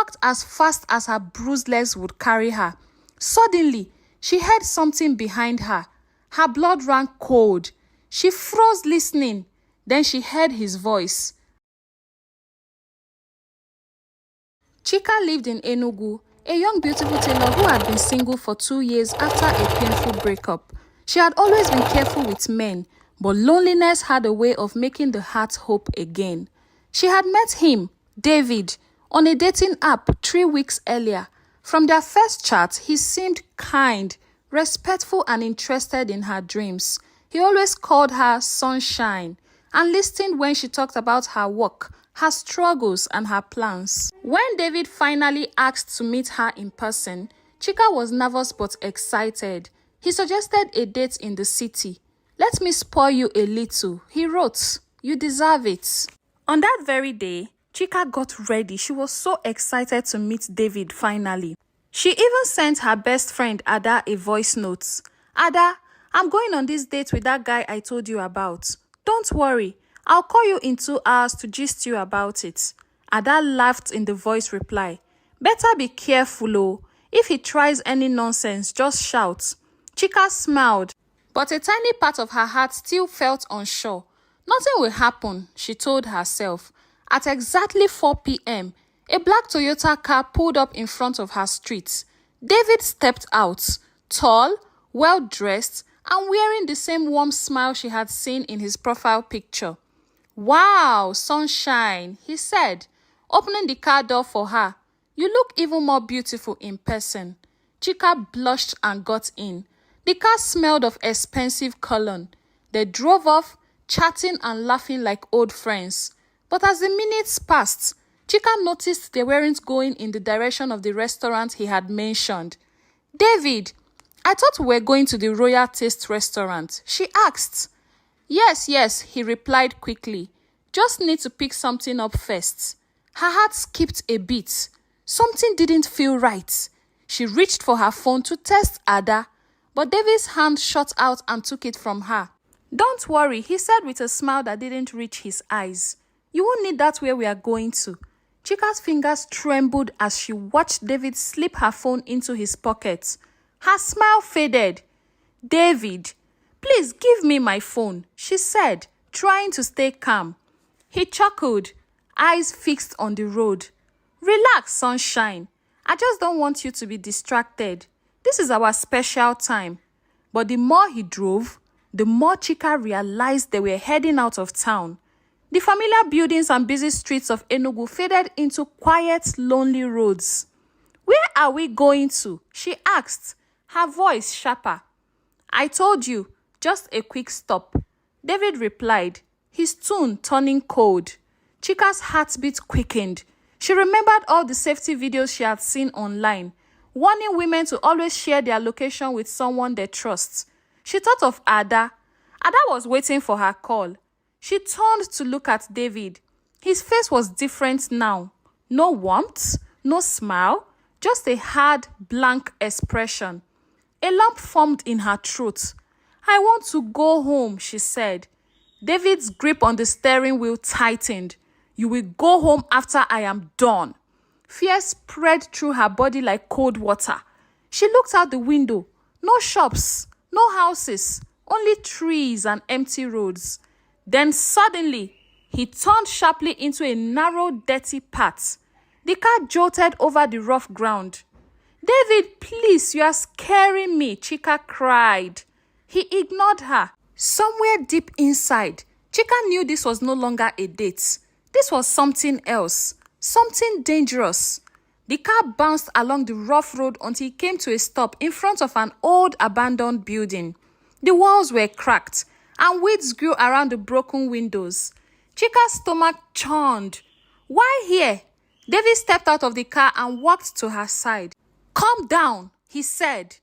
walked as fast as her bruised legs would carry her. Suddenly, she heard something behind her. Her blood ran cold. She froze listening. Then she heard his voice. Chica lived in Enugu, a young beautiful tailor who had been single for 2 years after a painful breakup. She had always been careful with men, but loneliness had a way of making the heart hope again. She had met him, David, on a dating app 3 weeks earlier. From their first chat, he seemed kind, respectful, and interested in her dreams. He always called her Sunshine and listened when she talked about her work, her struggles, and her plans. When David finally asked to meet her in person, Chica was nervous but excited. He suggested a date in the city. "Let me spoil you a little," he wrote. "You deserve it." On that very day, Chica got ready. She was so excited to meet David finally. She even sent her best friend Ada a voice note. "Ada, I'm going on this date with that guy I told you about. Don't worry, I'll call you in 2 hours to gist you about it." Ada laughed in the voice reply. "Better be careful, oh. If he tries any nonsense, just shout." Chica smiled, but a tiny part of her heart still felt unsure. Nothing will happen, she told herself. At exactly 4 p.m., a black Toyota car pulled up in front of her street. David stepped out, tall, well-dressed, and wearing the same warm smile she had seen in his profile picture. "Wow, Sunshine," he said, opening the car door for her. "You look even more beautiful in person." Chica blushed and got in. The car smelled of expensive cologne. They drove off, chatting and laughing like old friends. But as the minutes passed, Chica noticed they weren't going in the direction of the restaurant he had mentioned. "David, I thought we were going to the Royal Taste restaurant," she asked. Yes, he replied quickly. "Just need to pick something up first." Her heart skipped a beat. Something didn't feel right. She reached for her phone to text Ada, but David's hand shot out and took it from her. "Don't worry," he said with a smile that didn't reach his eyes. "You won't need that where we are going to." Chica's fingers trembled as she watched David slip her phone into his pocket. Her smile faded. "David, please give me my phone," she said, trying to stay calm. He chuckled, eyes fixed on the road. "Relax, Sunshine. I just don't want you to be distracted. This is our special time." But the more he drove, the more Chica realized they were heading out of town. The familiar buildings and busy streets of Enugu faded into quiet, lonely roads. "Where are we going to?" she asked, her voice sharper. "I told you, just a quick stop," David replied, his tone turning cold. Chica's heartbeat quickened. She remembered all the safety videos she had seen online, warning women to always share their location with someone they trust. She thought of Ada. Ada was waiting for her call. She turned to look at David. His face was different now. No warmth, no smile, just a hard, blank expression. A lump formed in her throat. "I want to go home," she said. David's grip on the steering wheel tightened. "You will go home after I am done." Fear spread through her body like cold water. She looked out the window. No shops, no houses, only trees and empty roads. Then suddenly, he turned sharply into a narrow, dirty path. The car jolted over the rough ground. "David, please, you are scaring me," Chica cried. He ignored her. Somewhere deep inside, Chica knew this was no longer a date. This was something else, something dangerous. The car bounced along the rough road until it came to a stop in front of an old abandoned building. The walls were cracked, and weeds grew around the broken windows. Chica's stomach churned. "Why here?" David stepped out of the car and walked to her side. "Calm down," he said.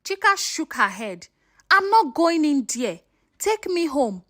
Chica shook her head. "I'm not going in there. Take me home."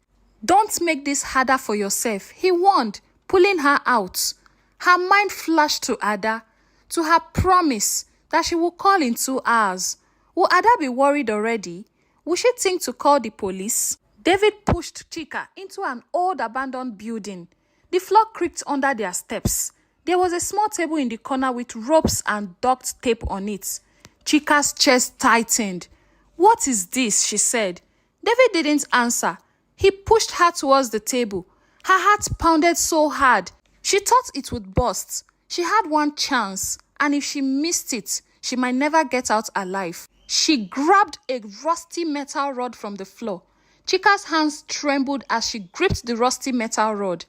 "Don't make this harder for yourself," he warned, pulling her out. Her mind flashed to Ada, to her promise that she would call in 2 hours. Would Ada be worried already? Would she think to call the police? David pushed Chica into an old abandoned building. The floor creaked under their steps. There was a small table in the corner with ropes and duct tape on it. Chica's chest tightened. "What is this?" she said. David didn't answer. He pushed her towards the table. Her heart pounded so hard. She thought it would burst. She had one chance, and if she missed it, she might never get out alive. She grabbed a rusty metal rod from the floor. Chica's hands trembled as she gripped the rusty metal rod.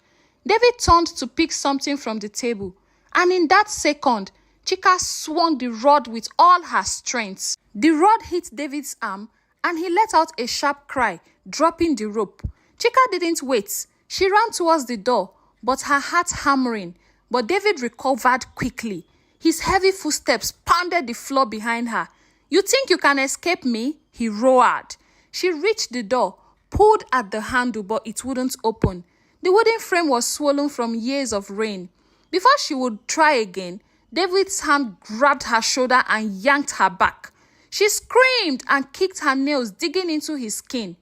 David turned to pick something from the table, and in that second, Chica swung the rod with all her strength. The rod hit David's arm, and he let out a sharp cry, dropping the rope. Chica didn't wait. She ran towards the door, but her heart hammering. But David recovered quickly. His heavy footsteps pounded the floor behind her. "You think you can escape me?" he roared. She reached the door, pulled at the handle, but it wouldn't open. The wooden frame was swollen from years of rain. Before she would try again, David's hand grabbed her shoulder and yanked her back. She screamed and kicked her nails, digging into his skin.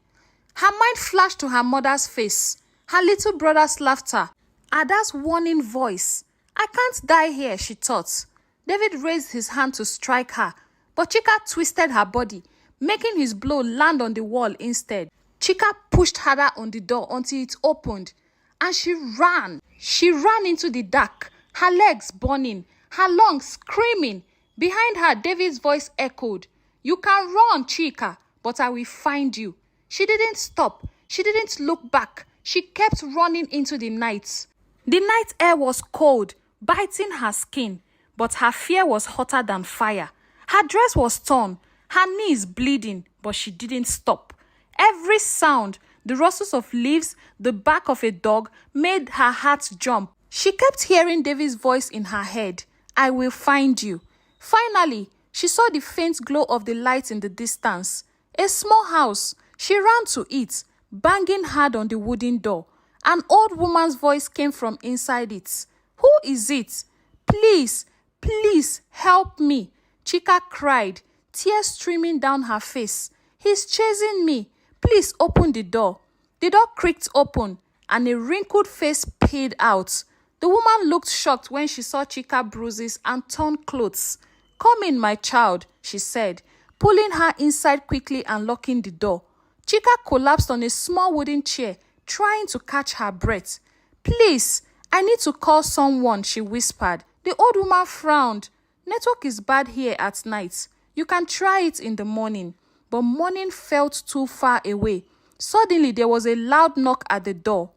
Her mind flashed to her mother's face, her little brother's laughter, Ada's warning voice. "I can't die here," she thought. David raised his hand to strike her, but Chica twisted her body, making his blow land on the wall instead. Chica pushed harder on the door until it opened, and she ran. She ran into the dark, her legs burning, her lungs screaming. Behind her, David's voice echoed, "You can run, Chica, but I will find you." She didn't stop. She didn't look back. She kept running into the night. The night air was cold, biting her skin, but her fear was hotter than fire. Her dress was torn, her knees bleeding, but she didn't stop. Every sound, the rustles of leaves, the bark of a dog, made her heart jump. She kept hearing David's voice in her head, "I will find you." Finally, she saw the faint glow of the light in the distance. A small house. She ran to it, banging hard on the wooden door. An old woman's voice came from inside it. "Who is it? Please, please help me," Chica cried, tears streaming down her face. "He's chasing me. Please open the door." The door creaked open, and a wrinkled face peered out. The woman looked shocked when she saw Chica's bruises and torn clothes. "Come in, my child," she said, pulling her inside quickly and locking the door. Chica collapsed on a small wooden chair, trying to catch her breath. "Please, I need to call someone," she whispered. The old woman frowned. "Network is bad here at night. You can try it in the morning." But morning felt too far away. Suddenly, there was a loud knock at the door.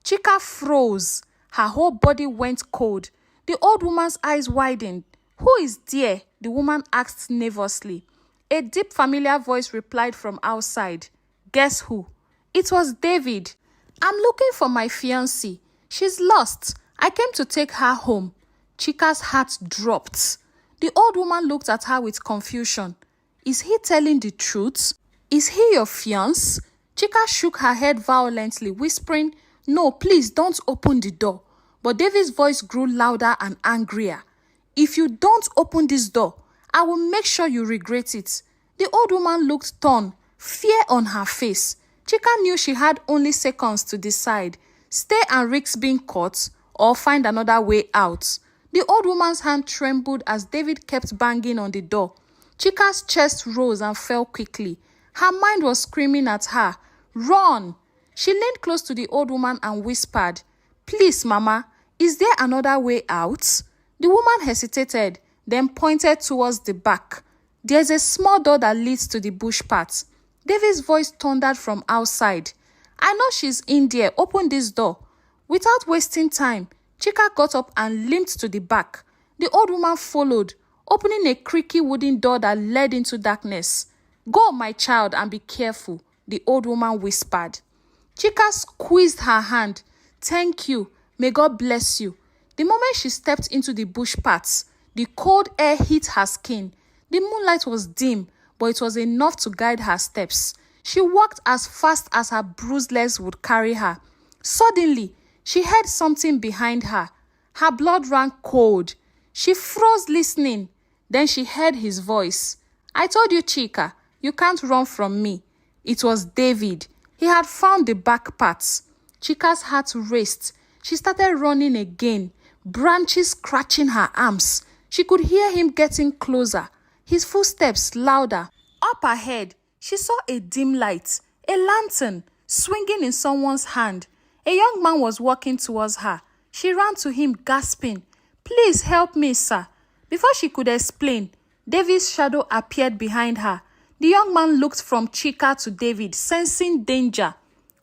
Chica froze. Her whole body went cold. The old woman's eyes widened. "Who is there?" the woman asked nervously. A deep, familiar voice replied from outside. Guess who? It was David. "I'm looking for my fiancée. She's lost. I came to take her home." Chica's heart dropped. The old woman looked at her with confusion. "Is he telling the truth? Is he your fiancé?" Chica shook her head violently, whispering, "No, please don't open the door." But David's voice grew louder and angrier. "If you don't open this door, I will make sure you regret it." The old woman looked torn, fear on her face. Chica knew she had only seconds to decide, stay and risk being caught or find another way out. The old woman's hand trembled as David kept banging on the door. Chica's chest rose and fell quickly. Her mind was screaming at her, "Run!" She leaned close to the old woman and whispered, "Please, Mama, is there another way out?" The woman hesitated, then pointed towards the back. "There's a small door that leads to the bush path." David's voice thundered from outside. "I know she's in there. Open this door." Without wasting time, Chica got up and limped to the back. The old woman followed, opening a creaky wooden door that led into darkness. "Go, my child, and be careful," the old woman whispered. Chica squeezed her hand. "Thank you. May God bless you." The moment she stepped into the bush paths, the cold air hit her skin. The moonlight was dim, but it was enough to guide her steps. She walked as fast as her bruised legs would carry her. Suddenly, she heard something behind her. Her blood ran cold. She froze listening. Then she heard his voice. "I told you, Chica, you can't run from me." It was David. He had found the back paths. Chica's heart raced. She started running again, branches scratching her arms. She could hear him getting closer, his footsteps louder. Up ahead, she saw a dim light, a lantern, swinging in someone's hand. A young man was walking towards her. She ran to him, gasping, "Please help me, sir." Before she could explain, David's shadow appeared behind her. The young man looked from Chica to David, sensing danger.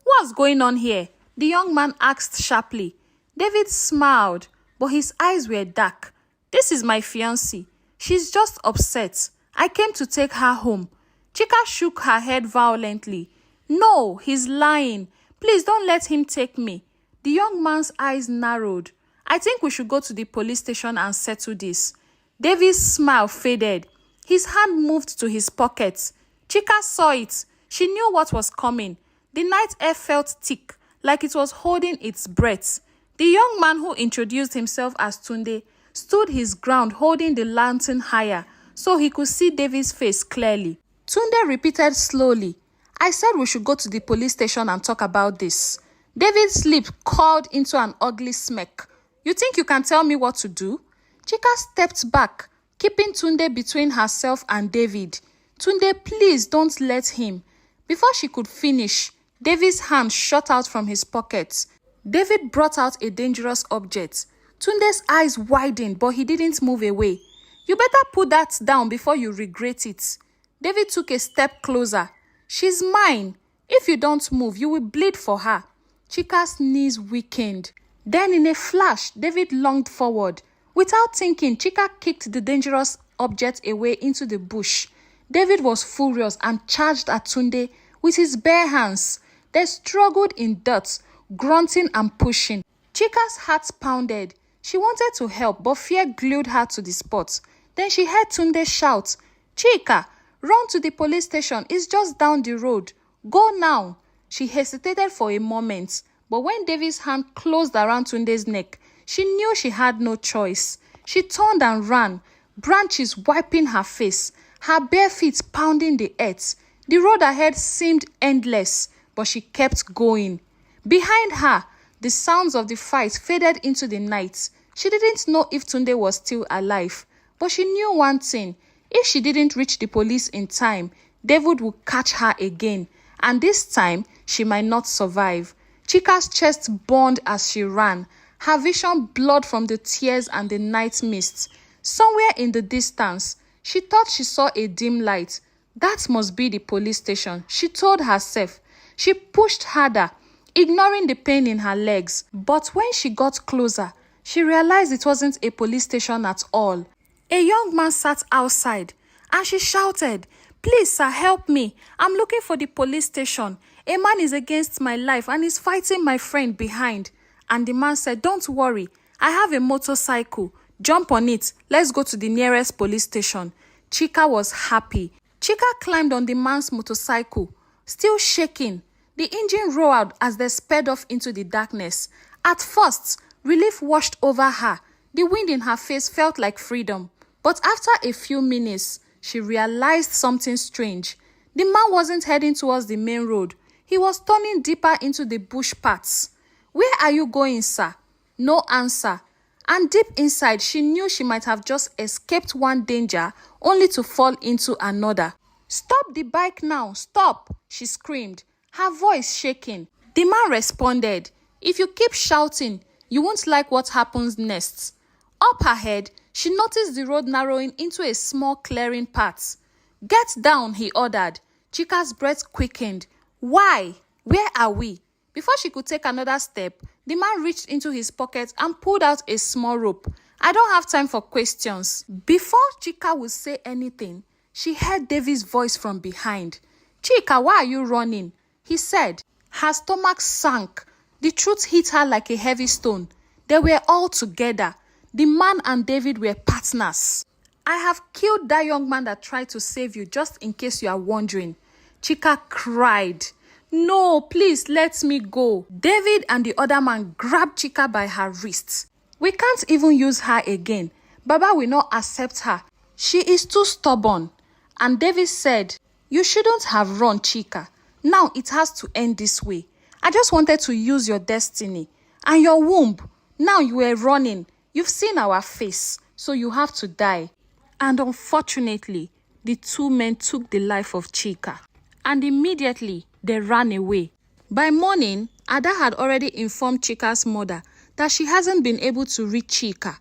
"What's going on here?" the young man asked sharply. David smiled, but his eyes were dark. "This is my fiancée. She's just upset. I came to take her home." Chica shook her head violently. "No, he's lying. Please don't let him take me." The young man's eyes narrowed. "I think we should go to the police station and settle this." David's smile faded. His hand moved to his pocket. Chica saw it. She knew what was coming. The night air felt thick, like it was holding its breath. The young man, who introduced himself as Tunde, stood his ground, holding the lantern higher so he could see David's face clearly. Tunde repeated slowly, "I said we should go to the police station and talk about this." David's lip curled into an ugly smirk. "You think you can tell me what to do?" Chica stepped back, keeping Tunde between herself and David. "Tunde, please don't let him." Before she could finish, David's hand shot out from his pocket. David brought out a dangerous object. Tunde's eyes widened, but he didn't move away. "You better put that down before you regret it." David took a step closer. "She's mine. If you don't move, you will bleed for her." Chica's knees weakened. Then in a flash, David lunged forward. Without thinking, Chica kicked the dangerous object away into the bush. David was furious and charged at Tunde with his bare hands. They struggled in dirt, grunting and pushing. Chica's heart pounded. She wanted to help, but fear glued her to the spot. Then she heard Tunde shout, "Chica, run to the police station. It's just down the road. Go now." She hesitated for a moment, but when David's hand closed around Tunde's neck, she knew she had no choice. She turned and ran, branches wiping her face, her bare feet pounding the earth. The road ahead seemed endless, but she kept going. Behind her, the sounds of the fight faded into the night. She didn't know if Tunde was still alive, but she knew one thing. If she didn't reach the police in time, David would catch her again, and this time, she might not survive. Chica's chest burned as she ran, her vision blurred from the tears and the night mist. Somewhere in the distance, she thought she saw a dim light. That must be the police station, she told herself. She pushed harder, ignoring the pain in her legs. But when she got closer, she realized it wasn't a police station at all. A young man sat outside, and she shouted, "Please, sir, help me. I'm looking for the police station. A man is against my life and is fighting my friend behind." And the man said, "Don't worry. I have a motorcycle. Jump on it. Let's go to the nearest police station." Chica was happy. Chica climbed on the man's motorcycle, still shaking. The engine roared as they sped off into the darkness. At first, relief washed over her. The wind in her face felt like freedom. But after a few minutes, she realized something strange. The man wasn't heading towards the main road. He was turning deeper into the bush paths. "Where are you going, sir?" No answer. And deep inside, she knew she might have just escaped one danger only to fall into another. "Stop the bike now, stop!" she screamed, her voice shaking. The man responded, "If you keep shouting, you won't like what happens next." Up ahead, she noticed the road narrowing into a small clearing path. "Get down," he ordered. Chica's breath quickened. "Why? Where are we?" Before she could take another step, the man reached into his pocket and pulled out a small rope. "I don't have time for questions." Before Chica would say anything, she heard David's voice from behind. "Chica, why are you running?" he said. Her stomach sank. The truth hit her like a heavy stone. They were all together. The man and David were partners. "I have killed that young man that tried to save you, just in case you are wondering." Chica cried. "No, please let me go." David and the other man grabbed Chica by her wrists. "We can't even use her again. Baba will not accept her. She is too stubborn." And David said, "You shouldn't have run, Chica. Now it has to end this way. I just wanted to use your destiny. And your womb. Now you were running. You've seen our face, so you have to die." And unfortunately, the two men took the life of Chica. And immediately, they ran away. By morning, Ada had already informed Chica's mother that she hasn't been able to reach Chica.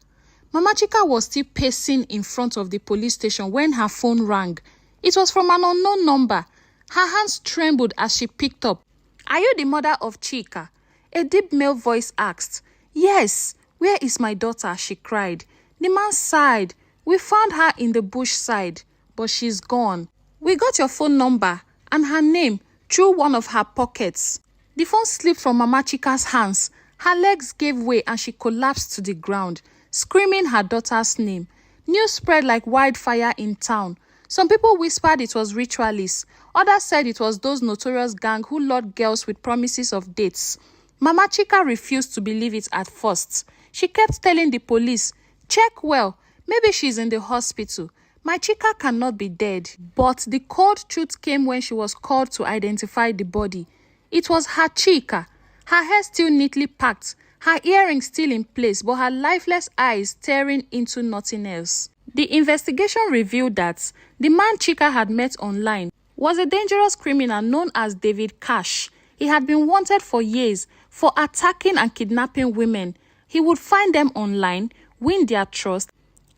Mama Chica was still pacing in front of the police station when her phone rang. It was from an unknown number. Her hands trembled as she picked up. "Are you the mother of Chica?" A deep male voice asked. "Yes. Where is my daughter?" she cried. The man sighed. "We found her in the bush side, but she's gone. We got your phone number and her name through one of her pockets." The phone slipped from Mama Chica's hands. Her legs gave way and she collapsed to the ground, screaming her daughter's name. News spread like wildfire in town. Some people whispered it was ritualists. Others said it was those notorious gang who lured girls with promises of dates. Mama Chica refused to believe it at first. She kept telling the police, "Check well. Maybe she's in the hospital. My Chica cannot be dead." But the cold truth came when she was called to identify the body. It was her Chica. Her hair still neatly packed, her earrings still in place, but her lifeless eyes staring into nothing else. The investigation revealed that the man Chica had met online was a dangerous criminal known as David Cash. He had been wanted for years for attacking and kidnapping women. He would find them online, win their trust,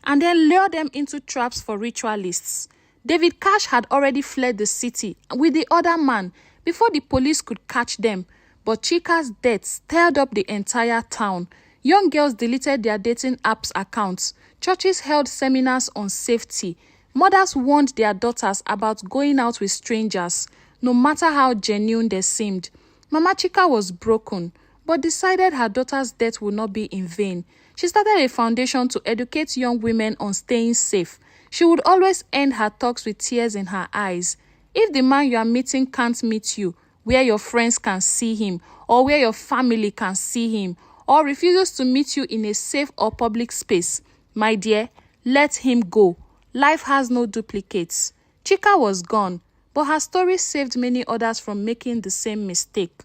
and then lure them into traps for ritualists. David Cash had already fled the city with the other man before the police could catch them. But Chica's death stirred up the entire town. Young girls deleted their dating apps accounts. Churches held seminars on safety. Mothers warned their daughters about going out with strangers, no matter how genuine they seemed. Mama Chica was broken, but decided her daughter's death would not be in vain. She started a foundation to educate young women on staying safe. She would always end her talks with tears in her eyes. If the man you are meeting can't meet you, where your friends can see him, or where your family can see him, or refuses to meet you in a safe or public space, my dear, let him go. Life has no duplicates. Chica was gone, but her story saved many others from making the same mistake.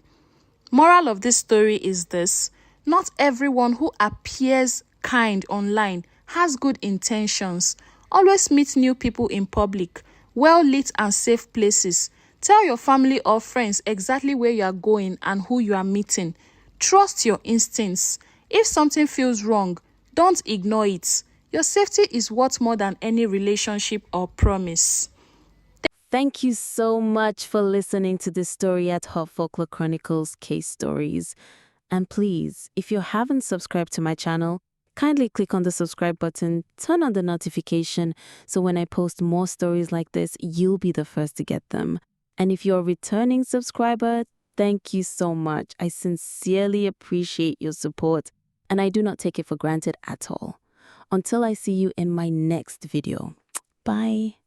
Moral of this story is this: not everyone who appears kind online has good intentions. Always meet new people in public, well-lit and safe places. Tell your family or friends exactly where you are going and who you are meeting. Trust your instincts. If something feels wrong, don't ignore it. Your safety is worth more than any relationship or promise. Thank you so much for listening to this story at Hot Folklore Chronicles Case Stories. And please, if you haven't subscribed to my channel, kindly click on the subscribe button, turn on the notification, so when I post more stories like this, you'll be the first to get them. And if you're a returning subscriber, thank you so much. I sincerely appreciate your support, and I do not take it for granted at all. Until I see you in my next video. Bye.